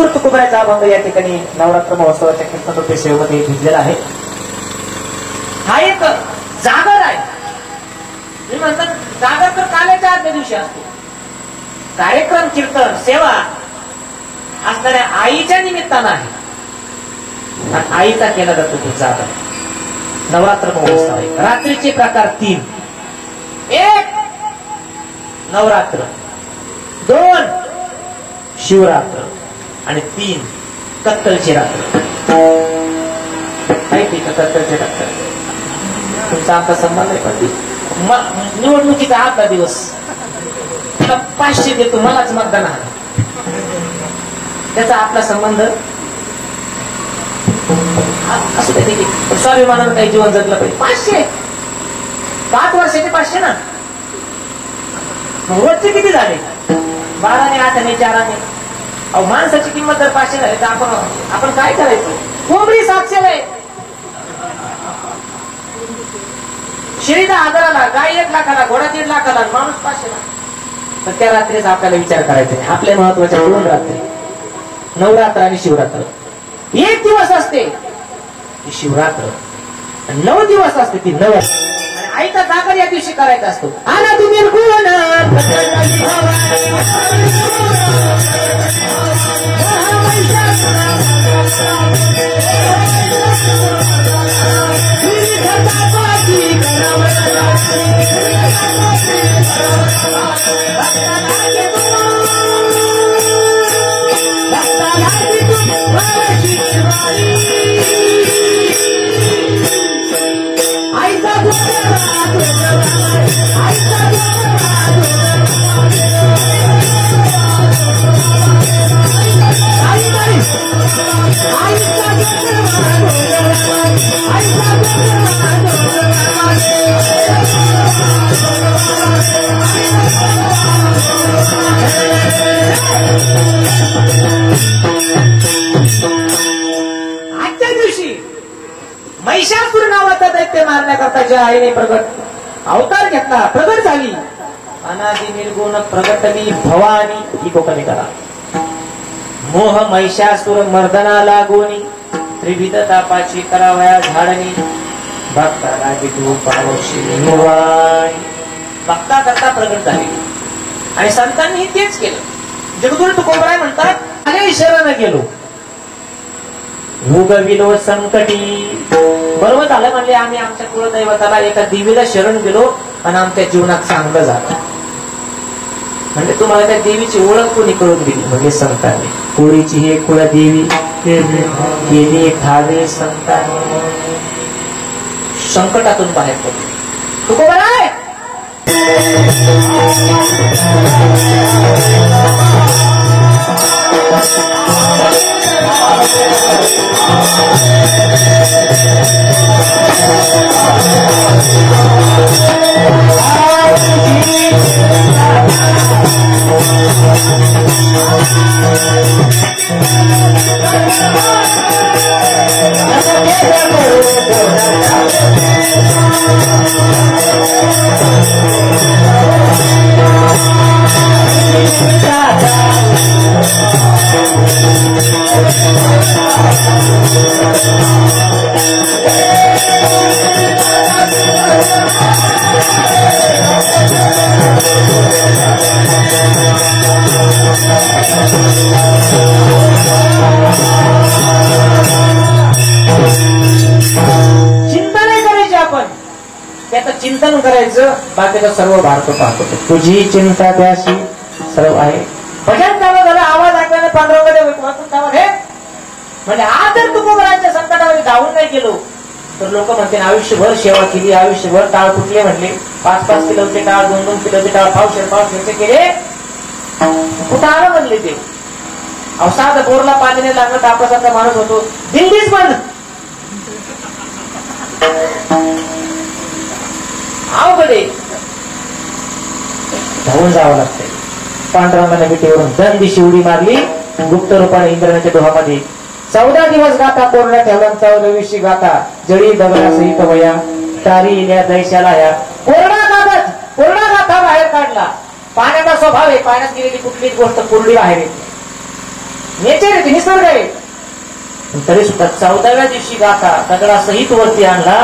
जगद्गुरु तुकोबरायचा अभंग या ठिकाणी नवरात्र महोत्सवाच्या कीर्तन रूपे सेवेमध्ये भिजलेला आहे. हा एक जागर आहे. मी म्हणतात जागर तर काल्याच्या आदल्या दिवशी असतो. कार्यक्रम कीर्तन सेवा असणाऱ्या आईच्या निमित्तानं आहे. आणि आईचा केला जातो तो जागर. नवरात्र महोत्सव आहे. रात्रीचे प्रकार 3. 1 नवरात्र, 2 शिवरात्र आणि 3 कत्तलची रात्र. माहिती का कत्तलची रात्र? तुमचा आमचा संबंध आहे. पण निवडणुकीचा आजचा दिवस 500 देतो मलाच मतदान आहे त्याचा आपला संबंध असं काही स्वाभिमानानं काही जीवन जगलं पाहिजे. 500 5 वर्षाचे 500 ना. रोजचे किती झाले? 12 ने 8 ने 4 ने. अहो माणसाची किंमत जर 500 झाली तर आपण काय करायचं? कोंबडी 700 आहे. शेळी 10,000ला, गाय 1 लाखाला, घोडा 1.5 लाखाला, माणूस 500ला. तर त्या रात्रीचा आपल्याला विचार करायचा नाही. आपल्या महत्वाच्या 2 रात्री, नवरात्र आणि शिवरात्र. 1 दिवस असते शिवरात्र, 9 दिवस असते ती नवरात्र. आणि आईचा जागर या दिवशी करायचा असतो. आला तुम्ही महिषासुर नावाचा दैत्य मारण्याकरता ज्या आईने अवतार घेतला, प्रगट झाली. अनादि निर्गुण प्रगटली भवानी ही कोकणी करा. मोह महिषासुर मर्दना लागोनी, त्रिविध तापाची करावया झाडणी. भक्ताला विदू पावशी मुवाई. भक्ता करता प्रगट झाली आणि संतांनी तेच केलं. जगद्गुरु तुकोबराय म्हणतात, अरे शरण गेलो भूगविलो संकटी. बरोबर झालं म्हणले. आम्ही आमच्या कुलदैवताला एका देवीला शरण गेलो आणि आमच्या जीवनात चांगलं झालं. म्हणजे तुम्हाला त्या देवीची ओळख कोणी करून दिली? म्हणजे संतांनी. कोळीची हे कुलदेवी केली ठावे संतांनी. संकटातून बाहेर पडले तुकोबराय. चिंतन करायचं. बाकीचं सर्व भारत पाहतो. तुझी चिंता त्याशी सर्व आहे. भजन चालू झालं, आवाज ऐकल्याने पांडुरंगाच्या हे म्हणजे आज जर तुकोबराच्या संकटामध्ये धावून नाही गेलो तर लोक म्हणते आयुष्यभर सेवा केली, आयुष्यभर टाळ फुटले म्हणले. 5-5 किलोचे टाळ, 2-2 किलोचे टाळ, पावशेर केले. कुठं आलं म्हणले ते. अवसाद बोरला पाणी नाही लागलं तर आपल्यासारखा माणूस होतो. दिल्लीच बंद. अवघडे धावून जावं लागतंय. पांडुरंगाने विटेवरून दंदिशी उडी मारली. गुप्त रूपाने इंद्राच्या डोहामध्ये 14 दिवस गाता कोरड्या ठेवला. 14वी गाता जळी दगडा सहित वया तारी इल्या दैशाला या. कोरडा गाथा बाहेर काढला. पाण्याचा स्वभाव आहे. पाण्यात गेलेली कुठलीच गोष्ट कोरडी बाहेर येते. नेचर आहे, निसर्ग आहे. तरी सुद्धा 14व्या दिवशी गाथा दगडासहित वरती आणला.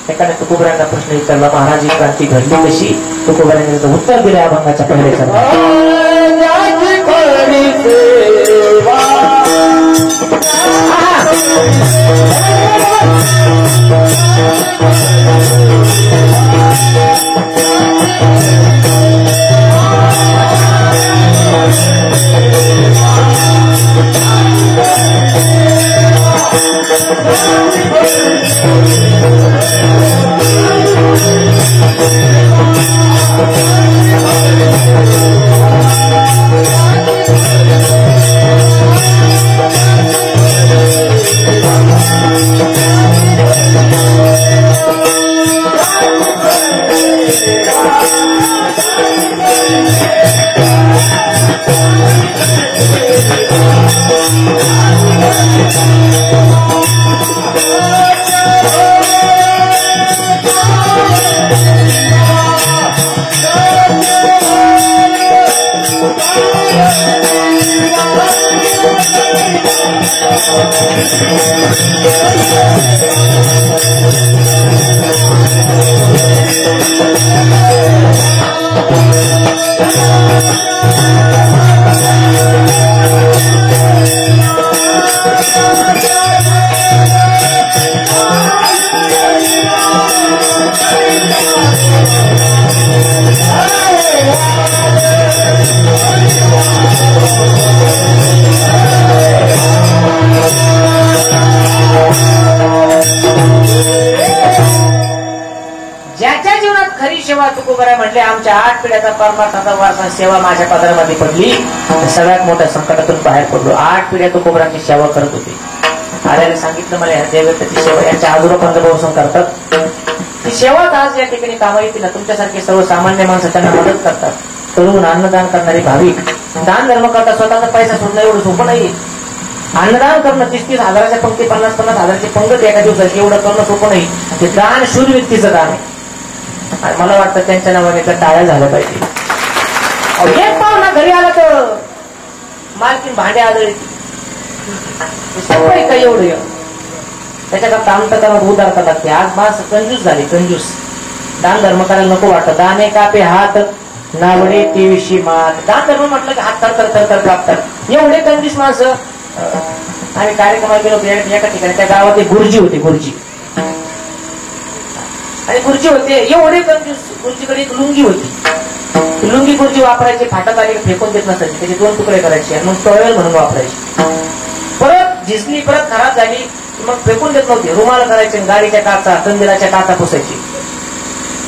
एकाने तुकोबऱ्यांना प्रश्न विचारला, महाराज ही क्रांती घडली कशी? तुकोबऱ्यांनी त्याचं उत्तर दिलं अभंगाच्या पहिल्या तुकोबरा म्हटले, आमच्या 8 पिढ्याचा परमार्थाचा वारसा सेवा माझ्या पदरामध्ये पडली. सगळ्यात मोठ्या संकटातून बाहेर पडलो. 8 पिढ्या तुकोबरांची सेवा करत होती. आर्याने सांगितलं मला या देवतेची सेवा यांच्या आजोबा पंतप्रभूषण करतात. ती सेवा आज या ठिकाणी कामा येतील. तुमच्यासारखे सर्वसामान्य माणसं त्यांना मदत करतात. तरुण अन्नदान करणारे भाविक दान धर्म करतात. स्वतःचा पैसा सोडणं एवढं सोपं नाही. अन्नदान करणं 30-30 हजाराच्या पंक्ती 50-50 हजाराची पंगत एका दिवसाची एवढं करणं सोपं नाही. ते दान शूर व्यक्तीचं दान आहे. आणि मला वाटतं त्यांच्या नावाने तर टाळ्या झाल्या पाहिजे. एक पाहुणा घरी आला तर मालकीन भांडे आदळली. सोपं आहे का एवढं? त्याच्याकरता अंतकरणात उदारता लागते. आज माणसं कंजूस झाली, कंजूस. दान धर्म करायला नको वाटतं. दाने कापे हात नावडे तेविशी मात. दान धर्म म्हटलं की हात तर कापतात. एवढे कंजूस माणसं. आम्ही कार्यक्रमाला गेलो एका ठिकाणी. त्या गावात एक गुरुजी होते, गुरुजी. आणि गुरुजी होते एवढे कंजूस. गुरुजीकडे एक लुंगी होती. लुंगी गुरुजी वापरायची. फाटत आली फेकून देत नसायची. त्याचे 2 तुकडे करायचे आणि मग टॉवेल म्हणून वापरायची. परत झिजली, परत खराब झाली मग फेकून देत नव्हते. रुमाल करायचे. गाडीच्या काचा, कंदिलाच्या काचा पुसायची.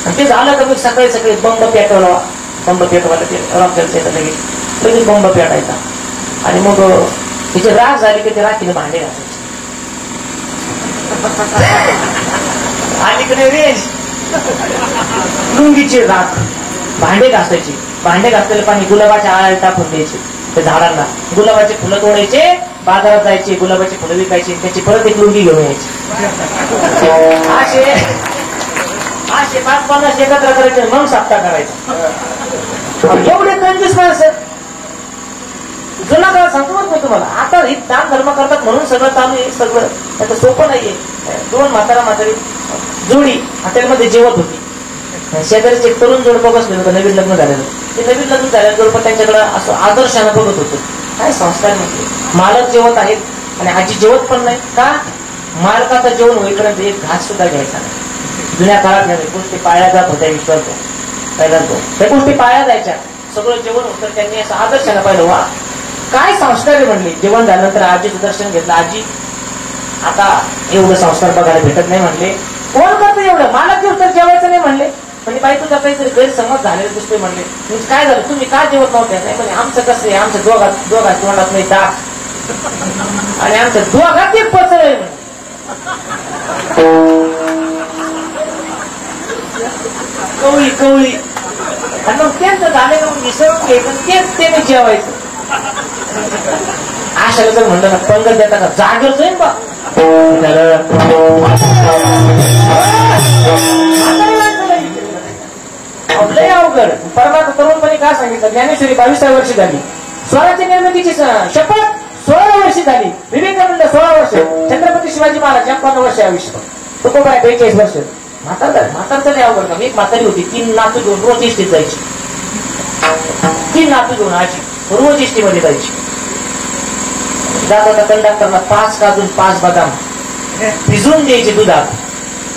आणि ते झालं का मग सकाळी सकाळी बंब पेटवला. बंब पेटवायला ते लगेच बंब पेटायचा. आणि मग तिची राख झाली की ते राखीने भांडे घासायचे. अलीकडे रेंज लुंगीची राख भांडे घासायची. भांडे घासलेलं पाणी गुलाबाच्या आळ्याला टाकून द्यायचे. त्या झाडांना गुलाबाची फुलं तोडायचे. बाजारात जायचे, गुलाबाची फुलं विकायची. त्याची परत एक लुंगी घेऊन यायची. असे 5-50 एकत्र करायचे. मग सप्ताह करायचा. एवढे कंजूस माणसं. जुना काळ सांगतो मग मी तुम्हाला. आता ही दान धर्म करतात म्हणून सगळं चालू आहे. सगळं त्याचं सोपं नाहीये. 2 म्हातारी जोडी हॉटेलमध्ये जेवत होती. शेजारीच एक तरुण जोडपं बसलेलं होतं, नवीन लग्न झालेलं. ते नवीन लग्न झालेलं जोडपं त्यांच्याकडे असं आदर्शानं बघत होतं. काय संस्कार म्हटले. मालक जेवत आहेत आणि आजी जेवत पण नाही. का? मालकाचं जेवण होईपर्यंत एक घास सुद्धा घ्यायचा नाही. जुन्या काळात नाही गोष्टी पाळल्या जात होत्या. विश्वास पहिल्यांदा त्या गोष्टी पाळल्या जायच्या. सगळं जेवण होतं. त्यांनी असं आदर्शानं पाहिलं. वा काय संस्कार आहे म्हणले. जेवण झाल्यानंतर आजीचं दर्शन घेतलं. आजी आता एवढं संस्कार बघायला भेटत नाही म्हणले. कोण करतं एवढं? मालक जेवत तर जेवायचं नाही म्हणले. म्हणजे बाई तुझा काहीतरी गैरसमज झालेला दिसतोय म्हणले. काय झालं? तुम्ही काय जेवत नव्हत्या? नाही म्हणजे आमचं कसं आहे, आमच्या दोघात तोंडात नाही टाक आणि आमच्या दोघात एक पचळ आहे म्हणजे. कवळी आणि मग त्यांचं झालं का मग मिसळून घ्यायचं. तेच त्याने जेवायचं. आशाला जर म्हणलं ना पंगत देता का जागेच आहे बा. लय अवघड. परमार्थ तरुणपणी काय सांगितलं? ज्ञानेश्वरी 22व्या वर्षी झाली. स्वराज्य निर्मितीची शपथ 16 वर्षी झाली, विवेकानंद 16 वर्ष, छत्रपती शिवाजी महाराज 51 वर्ष आयुष्य, तुकोबा 42 वर्ष. म्हातारचं नाही अवघड का. एक म्हातारी होती, 3 नातू घेऊन रोज इष्टीत जायची. 3 नातू घेऊन आजी रोज इष्टीमध्ये जायची. जात होता कंडक्टरला 5 काजून 5 बदाम भिजवून द्यायचे दुधात.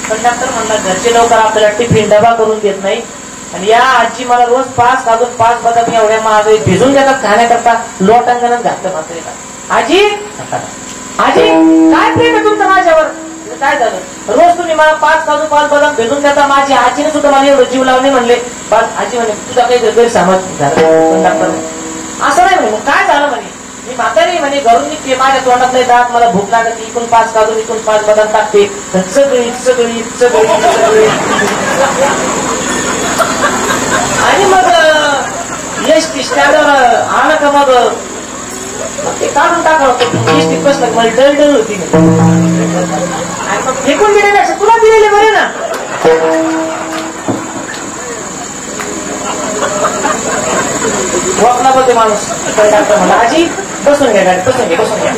कंडक्टर म्हणला घरचे लवकर आपल्याला टिफिन डबा करून देत नाही आणि या आजी मला रोज 5 काजून 5 बदाम एवढ्या महाग भिजून देतात खाण्याकरता. लोटांगणात घातलं म्हातारीला. आजी आजी काय प्रेम आहे तुमचं माझ्यावर. काय झालं. रोज तुम्ही मला 5 काजून 5 बदाम भिजून देता. माझी आजीने सुद्धा मला एवढं जीव लावणे म्हणले. पण आजी म्हणे तुझा काही गैरसमज झाला. कंडक्टर असं नाही म्हणे. मग काय झालं म्हणे. मी म्हातारी म्हणे घरून निघते, माझ्या तोंडात नाही जात, मला भूक लागते, इकून 5 काजून इकून 5 बदाम टाकते. सगळी सगळी सगळी सगळी आणि मग एसटी स्टँडवर आलं का मग ते काढून टाकावं होतं. एसटीत बसलं मला डळडळ होती आणि मग फेकून दिलेले तुला दिलेले बरे ना. वॉकला बोलते माणूस. डॉक्टर म्हणला आजी बसून घ्या गाडी, बसून घ्या बसून घ्या.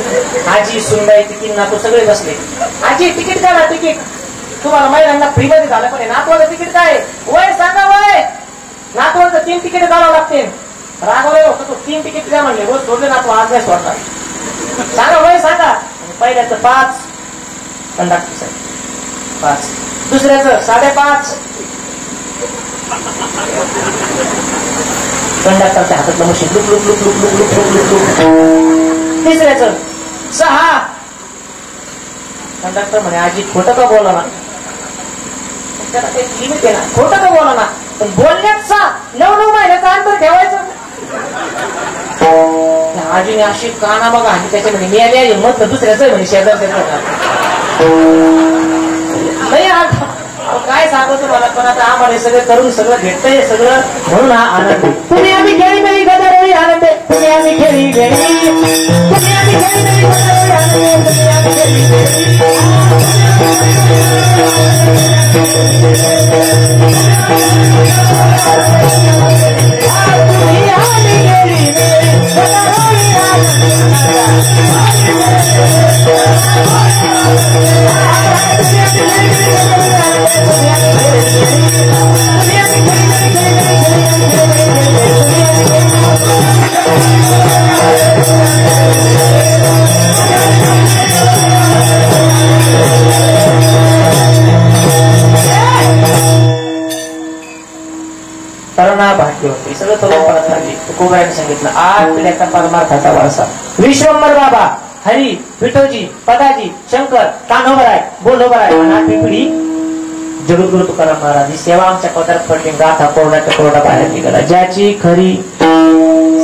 आजी सुनबाई तिकीट नातू सगळे बसले. आजी तिकीट काढा तिकीट. तुम्हाला महिलांना फ्री मध्ये झालं पण नातवाचं तिकीट काय वय सांगा. वय नातवाचं 3 तिकीट काढावं लागते. रागवलेलं होतं तो 3 तिकीट द्या म्हणले. रोज सोडले नातू आज नाही सोडणार. सांगा वय सांगा. पहिल्याचं 5 कंडक्टर साहेब 5. दुसऱ्याचं 5.5. कंडक्टरच्या हातातलं machine look look look look look look look look look. तिसऱ्याचं 6. कंडक्टर म्हणे आजी खोटं का बोला ना. त्याला काही लिमिट आहे ना. खोटं का बोला ना. पण बोलण्यात 9 महिन्याचं अंतर ठेवायचं. आजीने अशी काना बघा आणि त्याच्यामध्ये मी मत दुसऱ्याचं म्हणे शेजारच्या काय सांगतो मला. पण आता आम्हाला सगळं करून सगळं भेटतंय सगळं म्हणून हा आनंद. पुणे आम्ही खेळी नाही गदारोळी आनंद. पुणे आम्ही खेळी वेळी. पुणे आम्ही खेळी नाही गदारोळी आनंद. पुणे आम्ही खेळी वेळी. तरुणा भाग्य होते सगळं तरुण पडत लागली. तुकोबाने सांगितलं 8 पिढ्याचा परमार्थाचा वारसा. विश्वंभर बाबा, हरी, विठोजी, पदाजी, शंकर, कान्होबराय, बोलोबराय आणि 8वी पिढी जगद्गुरु तुकाराम महाराज. ही सेवा आमच्या पदरात पडली. गाथा कोरड्याच्या कोरडा बाहेर निघाला. ज्याची खरी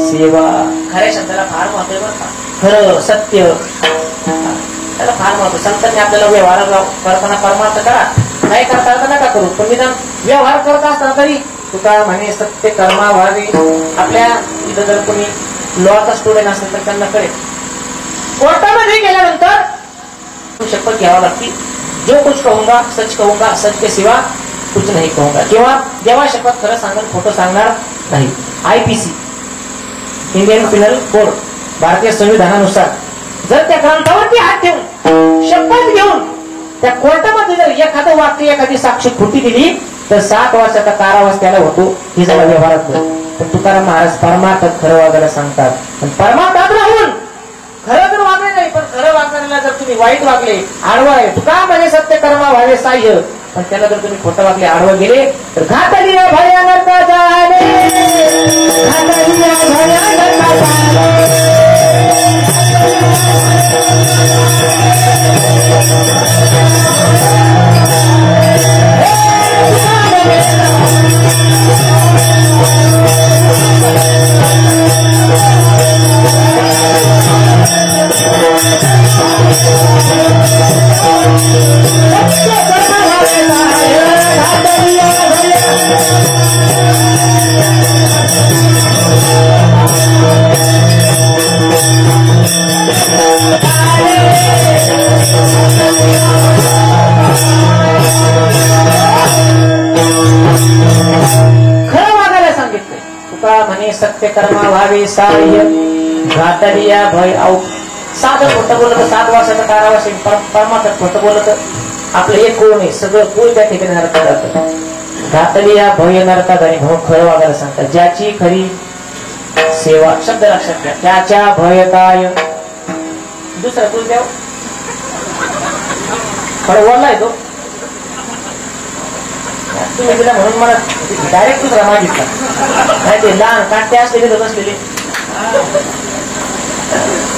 सेवा. खऱ्या शब्दाला फार महत्व आहे बरं का. खरं सत्य त्याला फार महत्व. संतांनी आपल्याला व्यवहार करताना परमार्थ करा, नाही करता नका करू. पण निदान व्यवहार करत असताना तरी तुका म्हणे सत्य कर्मा व्हावे. आपल्या इथं जर कोणी लॉचा स्टुडंट असेल तर त्यांना कळेल. कोर्टामध्ये गेल्यानंतर शपथ घ्यावा लागती. जो कुछ कहूंगा सच कहूंगा, सच के सिवा कुछ नाही कहूंगा. किंवा जेव्हा शपथ खरं सांगेल खोटं सांगणार नाही. IPC इंडियन पिनल कोड भारतीय संविधानानुसार जर त्या ग्रंथावरती हात ठेवून शपथ घेऊन त्या कोर्टामध्ये जर एखादं वाक्य एखादी साक्ष खोटी दिली तर 7 वर्षाचा कारावास त्याला होतो. हे झालं व्यवहारात. पण तुकाराम महाराज परमार्थात खरं वागायला सांगतात. पण परमार्थात राहून खरं तर वागले नाही, पण खरं वागण्याला जर तुम्ही वाईट वागले, आडवं आहे. तुका म्हणजे सत्य कर्मा व्हावे साह्य. पण त्याला जर तुम्ही खोटं वागले, आडवं गेले तर घातलिया भयानक झाले. घातलिया भयानक झाले. म्हणे सत्य कर्मा व्हावे साह्य. घातलिया भय साधं खोटं बोललं तर 7 वर्षाचा कारावास, परमात्मा खोटं बोललं तर आपलं एक कोण आहे, सगळं कोण त्या ठिकाणी नरकात जातं. घातली या भय नरकात आणि भाऊ खरं वागायला सांगतात. ज्याची खरी सेवा, शब्द लक्षात घ्या, त्याच्या भयताय. दुसरा कुल द्याव खरं बोललाय तो तुम्ही दिला म्हणून मला डायरेक्ट दुसरा मागितला. नाही ते लहान काट्टे असलेले बसलेले.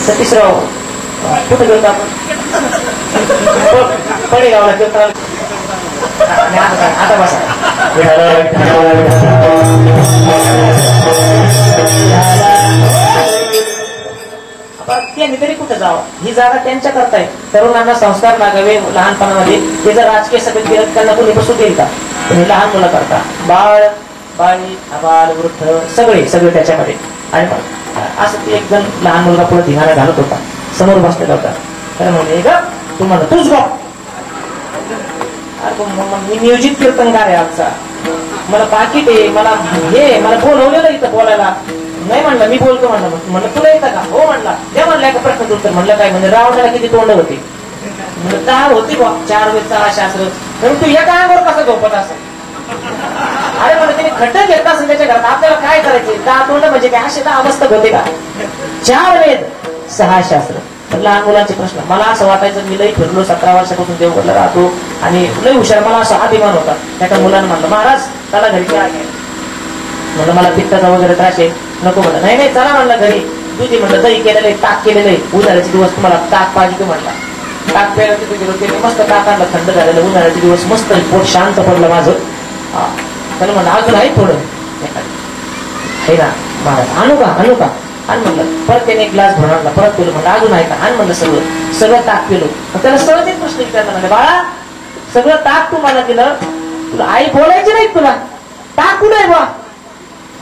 सतीशराव कुठे गेलो आपण? पडेगावला गेलो. आता बसा. त्यांनी तरी कुठे जावं, ही जागा त्यांच्या करताय. तरुणांना संस्कार लागावे लहानपणामध्ये. ते जर राजकीय सभेत गेलं त्यांना कोणी बसू देईल का? तुम्ही लहान मुलं करता. बाळ बाळी आबाल वृद्ध सगळे सगळे त्याच्यामध्ये. आणि असं ते एक जण लहान मुलगा पुढे धिंगाणा घालत होता, समोर बसलेला होता. तर म्हणजे ग तू म्हणलं तूच गो. मी नियोजित कीर्तनकार आहे आमचा, मला पाकिट आहे, मला हे मला बोलवलेलं इथं बोलायला. नाही म्हणलं मी बोलतो म्हणलं. म्हणलं तुला येतं का? हो म्हणला. द्या म्हणलं एका प्रश्न उत्तर. म्हणलं काय? म्हणजे रावणाला किती तोंड होती? म्हणलं 10 होती बा. 4 वेळ 6 शास्त्र. तर तू एका अंगावर कसं झोपत असं? अरे मला त्याने खड्डे घेतला असेल त्याच्या घरात. आपल्याला काय करायचे? 10 तोंड म्हणजे काय? असे 10 अवस्थक होते का? 4 वेद 6 शास्त्र. लहान मुलांचे प्रश्न. मला असं वाटायचं मी लई फिरलो, 17 वर्षापासून देवगडला राहतो आणि लई हुशार, मला असा अभिमान होता. त्या मुलांना म्हणलं महाराज चला घरी काय म्हणलं, मला पित्ताचा वगैरे त्रास आहे. नको म्हणलं. नाही नाही चला म्हणलं घरी. दुधी म्हणलं दही केलेलं आहे, ताक केलेलं आहे. उन्हाळ्याचे दिवस तुम्हाला ताक पाहिजे म्हणला. ताक प्यायला तिथे गेलो. त्याने मस्त ताक आणलं, थंड झालेलं. उन्हाळ्याचे दिवस मस्त पोट शांत पडलं माझं. त्याला म्हणलं अजून आहे थोडं हे ना महाराज, आणू का आणू का? आणि म्हणलं. परत त्याने एक ग्लास भरून आणला. परत पिलो. म्हणलं अजून आहे का? आणि म्हणलं सगळं सगळं ताक पिलो. त्याला सहज एक प्रश्न विचारला. म्हणलं बाळा सगळं ताक तुम्हाला दिलं, तुला आई बोलायची नाही तुला? ताक कुठे आहे बा?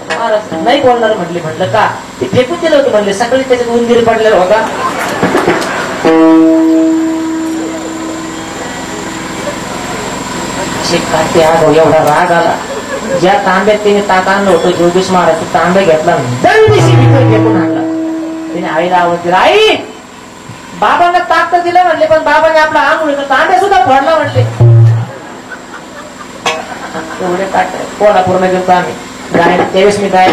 महाराज नाही बोलणार म्हटले. म्हटलं का? ते फेकून दिलं होतं म्हणले. सकाळी त्याच्यात उंदीर पडलेला होता. काटे एवढा राग आला. ज्या तांब्यात त्याने ताक आणलं होतं जोगेश महाराज, तांब्या घेतला फेकून आणला. त्याने आईला आवाज दिला. आई बाबांना ताक तर दिलं म्हणले, पण बाबाने आपला आंघोळ तांब्या सुद्धा फोडला म्हणले. एवढे काटे कोल्हापूरला गेलो आम्ही. त्यावेळेस मी गाय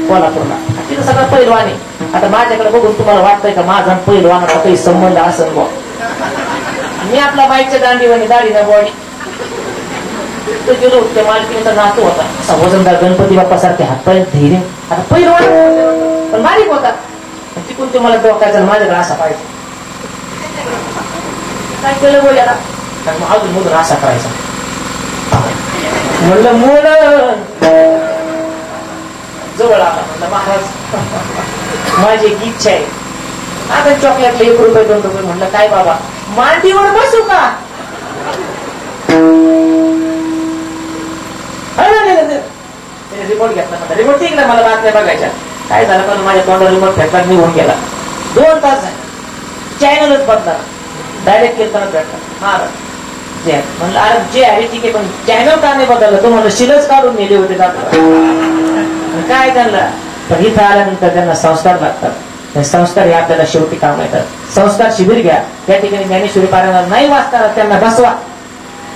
कोल्हापूरला. तिथं सगळं पैलवान आहे. आता माझ्याकडे बघून तुम्हाला वाटतंय का माझा पैलवानाचा काही संबंध असेल बा? मी आपला बाईकच्या दांडीवानी दाढी ना बॉडी गेलो. त्या मालकीचा नातू होता, असा वजनदार गणपती बाप्पा सारखे हातपाय धैर्य. आता पैलवान पण बारीक होता. तिकून ते मला डोकायचा माझ्याकडे असा पाहिजे. काय केलं बोलायला? मग अजून मुलं असा करायचा. म्हणलं मुलं जवळ आला. म्हणलं महाराज माझी एक इच्छा आहे. आता चॉकलेटला 1 रुपये 2 रुपये. म्हणलं काय बाबा? मांडीवर बसू का? रिमोट घेतला. रिमोट तिकडे मला बातम्या बघायच्या. काय झालं पण माझ्या तोंडावर रिमोट फेकला, निघून गेला. 2 तास चॅनलच बदला. डायरेक्ट कीर्तनात भेटला. महाराज जे म्हणलं अरे जे आहे ठीक आहे, पण चॅनल का नाही बदललं? तो म्हणलं शिलच काढून नेले होते काय त्यांना. पण इथं आल्यानंतर त्यांना संस्कार लागतात. संस्कार हे आपल्याला शेवटी काम येतात. संस्कार शिबिर घ्या. त्या ठिकाणी ज्ञानेश्वरी पारायण नाही वाचताना त्यांना बसवा.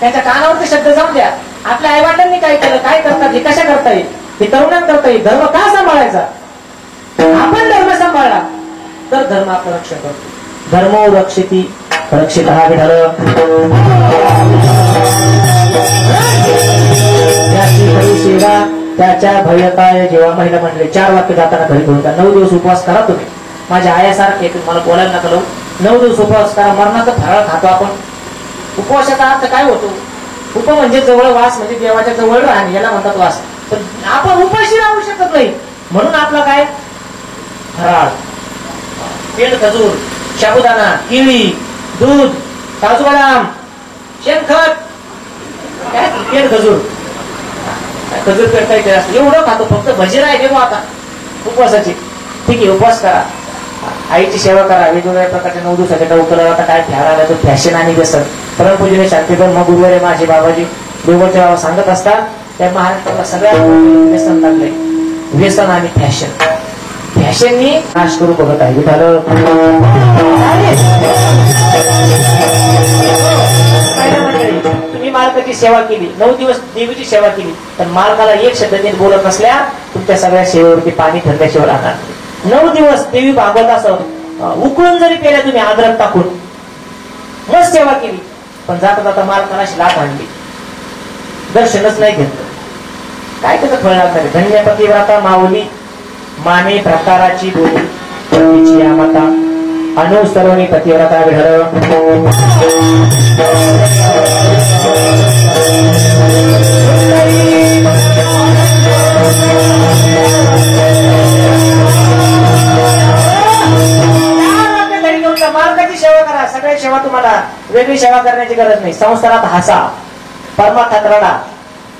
त्यांच्या कानावरचे शब्द जाऊन द्या. आपल्या आईवडिलांनी काय केलं, काय करतात, हे कशा करता येईल, हे तरुणांना करता येईल. धर्म का सांभाळायचा? आपण धर्म सांभाळला तर धर्म आपलं रक्षण करतो. धर्मो रक्षिती रक्षित हा विठाल. सेवा त्याच्या भयताय. जेव्हा महिला म्हणले 4 वाक्य जाताना घरी घेऊन 9 दिवस उपवास करा तुम्ही. माझ्या आयासारखे मला बोलायला नका लावू. 9 दिवस उपवास करा. मरणाचा फराळ खातो आपण. उपवासाचा अर्थ काय होतो? उप म्हणजे जवळ, वास म्हणजे देवाच्या जवळ राहणे, याला म्हणतात वास. पण आपण उपाशी राहू शकत नाही. म्हणून आपला काय फराळ, तेल, खजूर, साबुदाणा, केळी, दूध, काजू बदाम, शेणखत, काय तेल, खजूर, खजूर पेटायचे असतं एवढं खातो. फक्त भजी राहिले मग आता उपवासाची. ठीक आहे उपवास करा, आईची सेवा करा. वेगवेगळ्या प्रकारच्या 9 दिवसाच्या डवकला आता काय फ्यार आला तो फॅशन आणि व्यसन. परमपूजने शांतीधर्म गुरुवारे माझे बाबाजी देवचे बाबा सांगत असतात त्या महाराष्ट्राला सगळ्यात व्यसन लागलंय. व्यसन आणि फॅशन. फॅशननी नाश करू बघत आहे. विठाल तुम्ही मालकाची सेवा केली, 9 दिवस देवीची सेवा केली, तर मालकाला एक शब्द नीट बोलत नसल्या तुमच्या सगळ्या सेवेवरती पाणी ठरल्याशिवाय राहणार. 9 दिवस देवी भागवत असं उकळून जरी पेल्या तुम्ही अद्रक टाकून मस्त सेवा केली, पण जाता जाता मालकाला लाट आणली, दर्शनच नाही घेतलं, काय त्याचं फळ लागणार. धन्य पतिव्रता माऊली माने प्रकाराची बोली पतीची आमाता अनुसरणी पतिव्रता विढळ. मालकाची सेवा करा, सगळ्या सेवा तुम्हाला वेगळी सेवा करण्याची गरज नाही. संसारात हसा, परमार्थात रडा,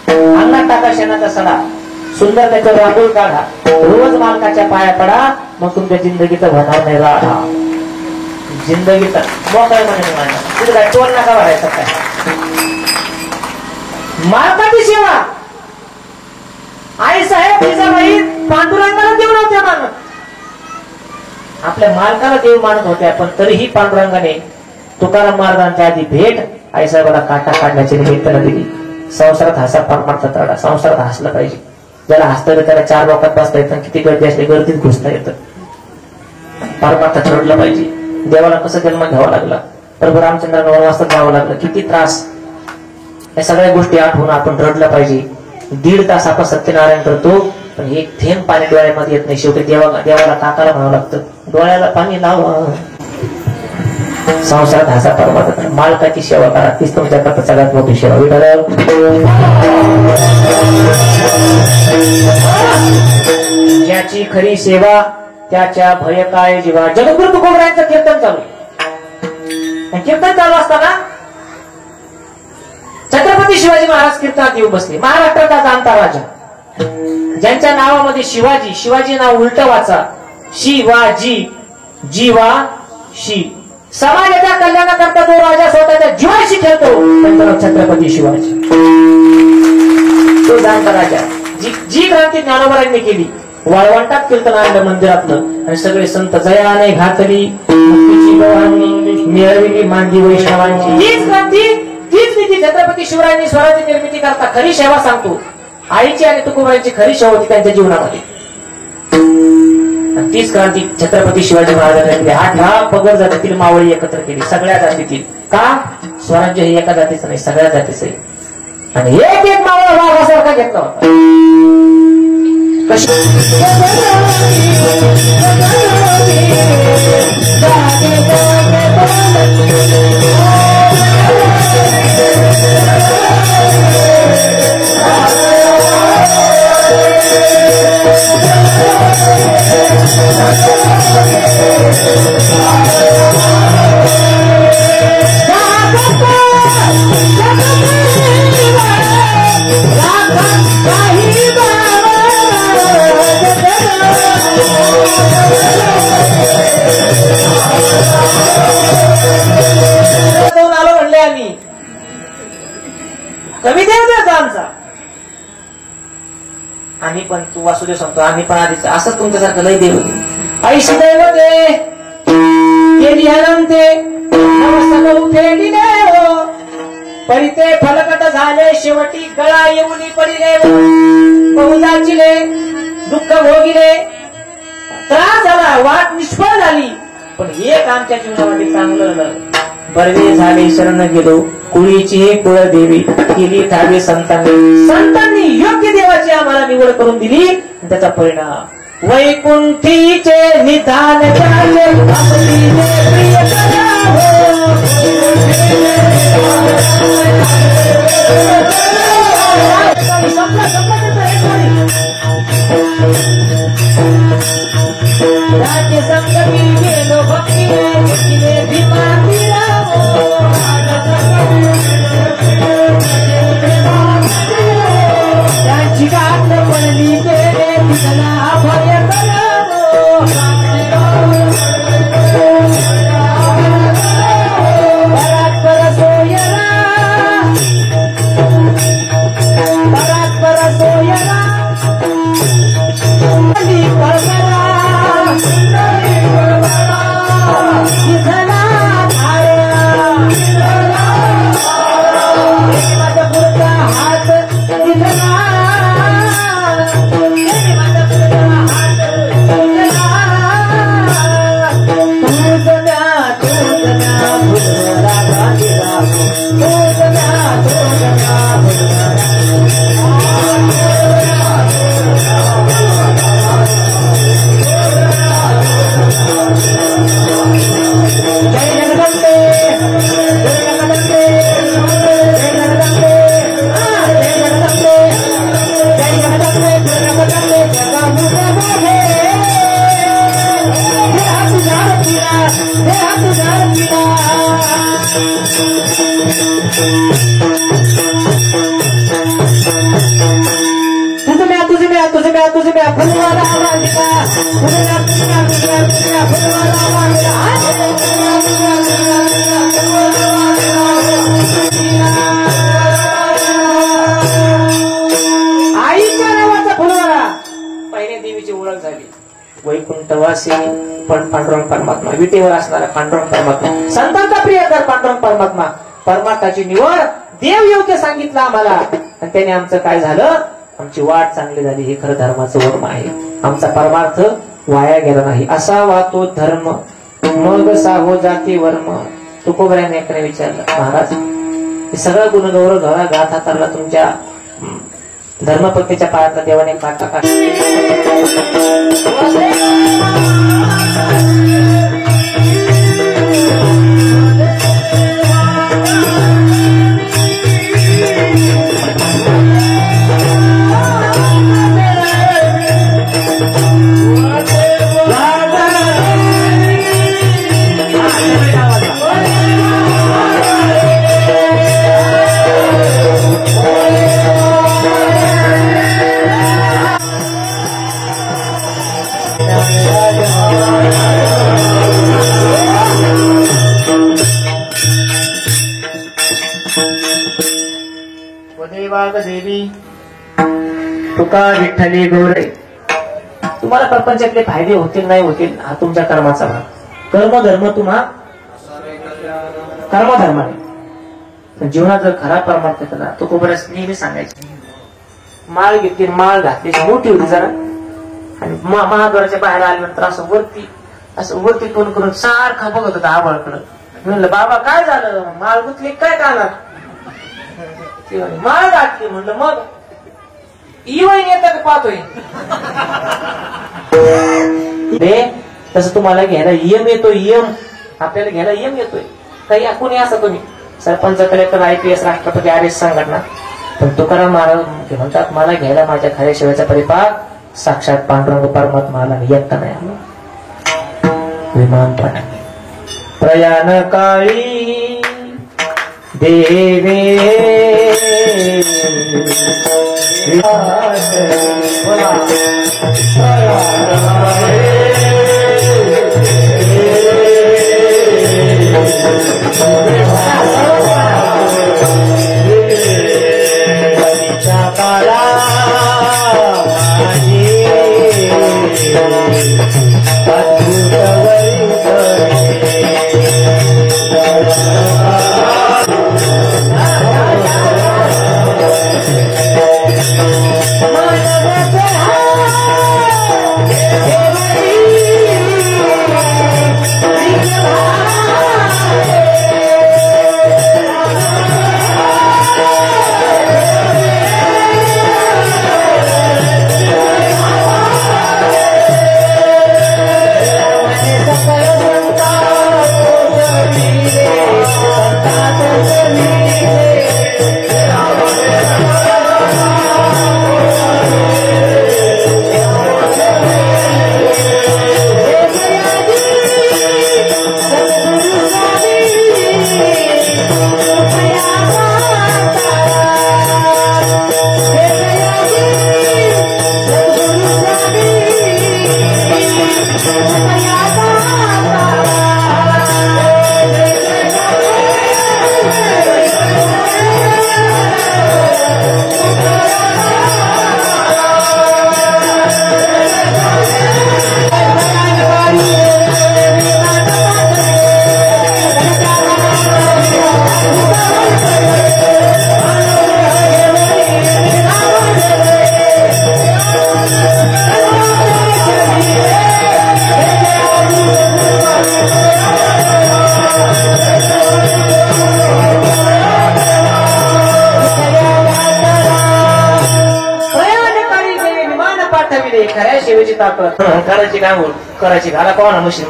अंगात टाका शेणाचा सडा, सुंदर त्याच्यावर रांगोळी काढा, रोज मालकाच्या पाया पडा, मग तुमच्या जिंदगीचं होणार नाही राडा. जिंदगीचा मोकळ म्हणे तिथे काय टोल नका भरायचा काय. मालकाची सेवा आई साहेब जिजाबाई पांडुरंगाला देव नव्हत्या मानत, आपल्या मालकाला देव मानत होत्या, पण तरीही पांडुरंगाने तुकाराम महाराजांच्या आधी भेट आई साहेबाला काटा काढण्याची निमित्तानं दिली. संसारात हसा, परमार्थात रडा. संसारात हसलं पाहिजे, ज्याला हसता येतं त्याला 4 लोकात बसता येतं, किती गर्दी असली गर्दीत घुसता येतं. परमार्थात रडलं पाहिजे. देवाला कसं जन्म घ्यावा लागला, प्रभू रामचंद्रांना वनवासात जावं लागलं, किती त्रास, या सगळ्या गोष्टी आठवून आपण रडलं पाहिजे. 1.5 तास आपण सत्यनारायण करतो, पण एक थेंब पाणी डोळ्यामध्ये येत नाही. शेवटी देवाला काकाला म्हणावं लागतं, डोळ्याला पाणी लावा. संसारात हसा, परमार्थात मालकाची सेवा करा, तीच तुमच्याकरता सगळ्यात मोठी सेवा. ज्याची खरी सेवा त्याच्या भय काय जीवा. जगद्गुरु तुकोबरायांचं कीर्तन चालू आहे. कीर्तन चालू असताना छत्रपती शिवाजी महाराज कीर्तनात येऊ बसले. महाराष्ट्राचा जाणता राजा, ज्यांच्या नावामध्ये शिवाजी, शिवाजी नाव उलट वाचा, शिवाजी, जीवा शी. समाजाच्या कल्याणाकरता जो राजा स्वतःच्या जीवाशी खेळतो त्यांचं नाव छत्रपती शिवाजी. तो जाणता राजा, जी क्रांती ज्ञानोबरांनी केली, वाळवंटात कीर्तन आणलं मंदिरातलं, आणि सगळे संत जयाने घातली मुक्तीची गव्हाणी, मिळविली मांदी वैष्णवांची. हीच क्रांती, तीच नीती छत्रपती शिवरायांनी स्वराज्य निर्मिती करता. खरी सेवा सांगतो, आईची आणि तुकोबरायांची खरी सेवा होती त्यांच्या जीवनामध्ये. तीच क्रांती छत्रपती शिवाजी महाराजांनी 8 पगड जातीतील मावळी एकत्र केली, सगळ्या जातीतील. का? स्वराज्य हे एका जातीचं नाही, सगळ्या जातीचं आहे. आणि एक मावळा वाघासारखा घेतला होता. म्हणले आम्ही कमी देव आमचा, आम्ही पण तू वासुदेव सांगतो, आम्ही पण आधीच असंच तुमच्यासारखं लय देव. ऐशी दैवते केली अनंते नमस्कार उठेली देव, परिते फलकट झाले शेवटी गळा येऊनी पडिले. बहुजाचिले दुःख भोगिले, त्रास झाला, वाट निष्फळ झाली, पण एक आमच्या जीवनामध्ये चांगलं बरवे झाले. शरण गेलो कुळीची हे कुळदेवी, केली ठावे संतांनी. संतांनी योग्य देवाची आम्हाला निवड करून दिली, त्याचा परिणाम वैकुंठीचे निधान झाले. राज्य संगती गेलो भक्तीने भीमा दिला. त्यांची गाठ पडली तेरे तिला भय करा. आईच्या नावाचा फुलवारा पहिल्या देवीची ओळख झाली. वैकुंठवासी पण पांडुरंग परमात्मा, विटेवर असणारा पांडुरंग परमात्मा, संतांचा प्रियकर पांडुरंग परमात्मा, परमात्माची निवड देव योग्य सांगितलं आम्हाला. आणि त्याने आमचं काय झालं, आमची वाट चांगली झाली. हे खरं धर्माचं वर्म आहे. आमचा परमार्थ वाया गेला नाही. असावा तो धर्म मग साहो जाती वर्म. तुकोबऱ्याने एकाने विचारलं, महाराज हे सगळं गुणगौरव घरा गाथ हाताला तुमच्या धर्मपत्नीच्या पायातला देवाने काटा काढ. देवी तुका विठ्ठली गौरे. तुम्हाला प्रपंचातले फायदे होतील नाही होतील हा तुमच्या कर्माचा भाग. कर्म धर्म तुम्हा कर्मधर्माने जीवनात जर खरा परमार्थ केला तो कोबऱ्यास नेहमी सांगायचे. माळ घेतली, माळ घातली, मोठी होती जरा, आणि महाद्वाराच्या बाहेर आल्यानंतर असं वरती तोंड करून सारखा बघत होता आबाळकडं. म्हणलं बाबा काय झालं, माळ गुतली काय कानात? माळ घातली. म्हणलं मग इवाईन येतात पाहतोय. तसं तुम्हाला घ्यायला यम येतोय, यम आपल्याला घ्यायला यम येतोय. काही कोणी असं तुम्ही सरपंच, कलेक्टर, IPS, राष्ट्रपती, RS संघटना, पण तुकाराम महाराज म्हणतात मला घ्यायला माझ्या खऱ्या शिवायचा परिपाक साक्षात पांडुरंग परमात्माला एकटा नाही आला. विमानपणा प्रयाण काळी देवे खऱ्या सेवेची ताकद करायची काय होत करायची. घाला पवाना मशीन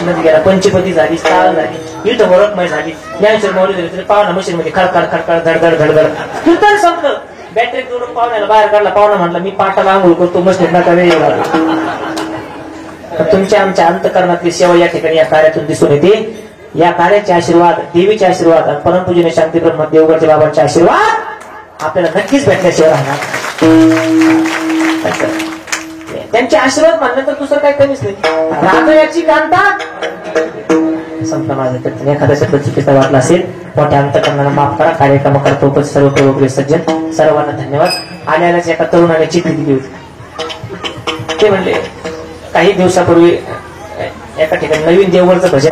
मध्ये गेला, पंचपती झाली, चाळ झाली, इथं वरकमय झाली, यांचं मौली झाली तरी पावना मशीन मध्ये खडखड खडखड धडधड धडधड कीर्तन संपलं. बॅटरी जोडून पाहुण्याला बाहेर काढला. पाहुणा म्हणला मी पाटाला आंघोळ करतो, मशीन नका वेळ लागला. तुमच्या आमच्या अंतकरणातली सेवा या ठिकाणी या कार्यातून दिसून येते. या कार्याचे आशीर्वाद, देवीचे आशीर्वाद आणि परमपूजनीय शांती ब्रह्म देवगडच्या बाबांचे आशीर्वाद आपल्याला नक्कीच भेटल्याशिवाय राहणार. त्यांचे आशीर्वाद मानल्यानंतर दुसरं काही कमीच नाही. राजयाची कांता संपला माझं. तर एखादा शब्द चुकीचा वाटला असेल मोठ्या अंतकरणाला माफ करा. कार्यक्रम करतो उपस्थित सर्व प्रिय सज्जन सर्वांना धन्यवाद. आल्यालाच एका तरुणाने चिठ्ठी दिली होती. ते म्हणले काही दिवसापूर्वी एका ठिकाणी नवीन देवगडचं भजन